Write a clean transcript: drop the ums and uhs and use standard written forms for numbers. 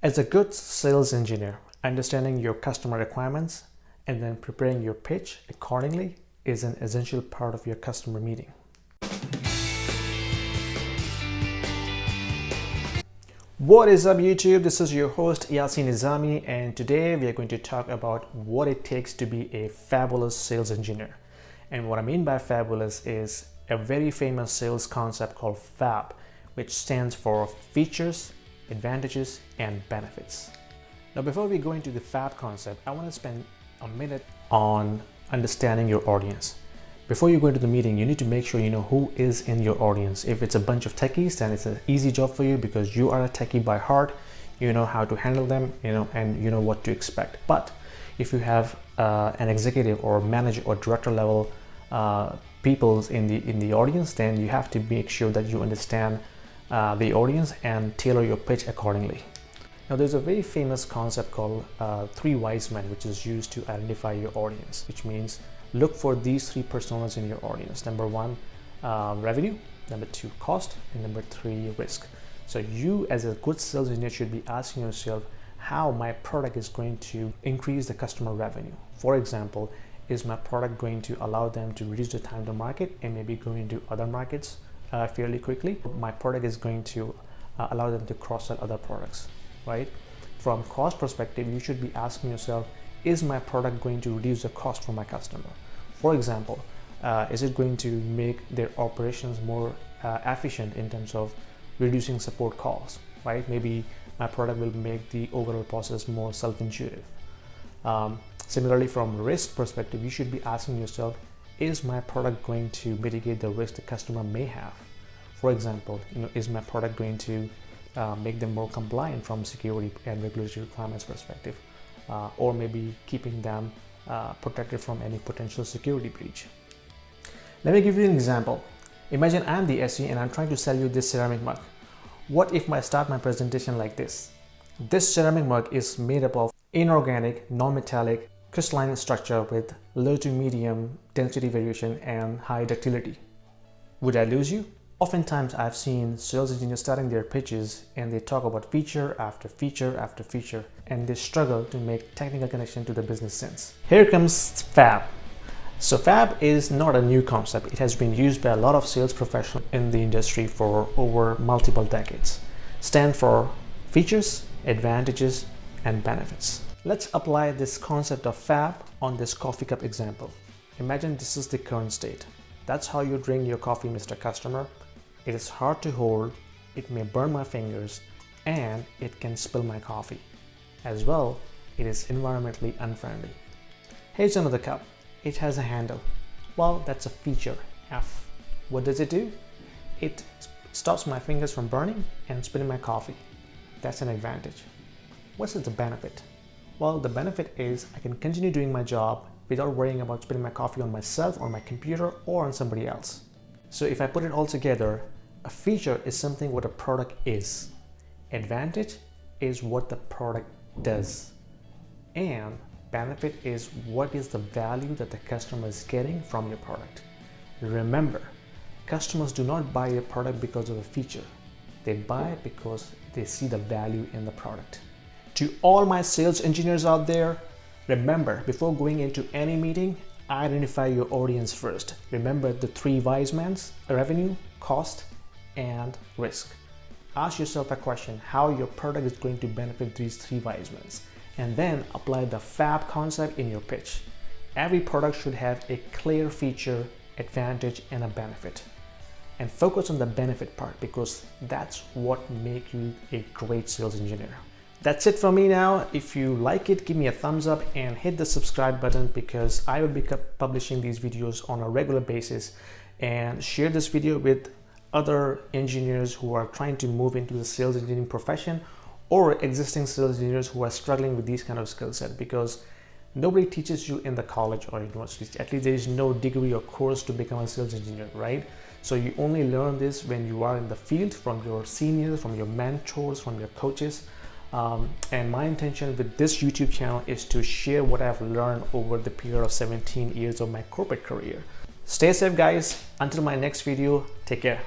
As a good sales engineer, understanding your customer requirements and then preparing your pitch accordingly is an essential part of your customer meeting. What is up, YouTube? This is your host Yasin Nizami, and today we are going to talk about what it takes to be a fabulous sales engineer. And what I mean by fabulous is a very famous sales concept called FAB, which stands for features, advantages, and benefits. Now, before we go into the FAB concept, I want to spend a minute on understanding your audience. Before you go into the meeting, you need to make sure you know who is in your audience. If it's a bunch of techies, then it's an easy job for you because you are a techie by heart. You know how to handle them, and you know what to expect. But if you have an executive or manager or director level people in the audience, then you have to make sure that you understand the audience and tailor your pitch accordingly. Now, there's a very famous concept called three wise men, which is used to identify your audience, which means look for these three personas in your audience. Number one, revenue. Number two, cost. And number three, risk. So you, as a good sales engineer, should be asking yourself how my product is going to increase the customer revenue. For example, is my product going to allow them to reduce the time to market and maybe go into other markets fairly quickly? My product is going to allow them to cross-sell other products, right? From cost perspective, you should be asking yourself, is my product going to reduce the cost for my customer? For example, is it going to make their operations more efficient in terms of reducing support calls, right? Maybe my product will make the overall process more self-intuitive. Similarly, from risk perspective, you should be asking yourself, is my product going to mitigate the risk the customer may have? For example, is my product going to make them more compliant from security and regulatory requirements perspective, or maybe keeping them protected from any potential security breach? Let me give you an example. Imagine I'm the SE and I'm trying to sell you this ceramic mug. What if I start my presentation like this? This ceramic mug is made up of inorganic, non-metallic, crystalline structure with low to medium density variation and high ductility. Would I lose you? Oftentimes I've seen sales engineers starting their pitches and they talk about feature after feature after feature, and they struggle to make technical connection to the business sense. Here comes FAB. So FAB is not a new concept. It has been used by a lot of sales professionals in the industry for over multiple decades. Stand for features, advantages, and benefits. Let's apply this concept of FAB on this coffee cup example. Imagine this is the current state. That's how you drink your coffee, Mr. Customer. It is hard to hold, it may burn my fingers, and it can spill my coffee. As well, it is environmentally unfriendly. Here's another cup. It has a handle. Well, that's a feature, F. What does it do? It stops my fingers from burning and spilling my coffee. That's an advantage. What's the benefit? Well, the benefit is I can continue doing my job without worrying about spilling my coffee on myself, on my computer, or on somebody else. So if I put it all together, a feature is something what a product is. Advantage is what the product does. And benefit is what is the value that the customer is getting from your product. Remember, customers do not buy your product because of a feature. They buy it because they see the value in the product. To all my sales engineers out there, remember, before going into any meeting, identify your audience first. Remember the three wise men: revenue, cost, and risk. Ask yourself a question, how your product is going to benefit these three wise men, and then apply the FAB concept in your pitch. Every product should have a clear feature, advantage, and a benefit. And focus on the benefit part because that's what makes you a great sales engineer. That's it from me now. If you like it, give me a thumbs up and hit the subscribe button because I will be publishing these videos on a regular basis. And share this video with other engineers who are trying to move into the sales engineering profession or existing sales engineers who are struggling with these kind of skill set, because nobody teaches you in the college or university. At least there is no degree or course to become a sales engineer, right? So you only learn this when you are in the field, from your seniors, from your mentors, from your coaches. And my intention with this YouTube channel is to share what I've learned over the period of 17 years of my corporate career. Stay safe, guys. Until my next video, take care.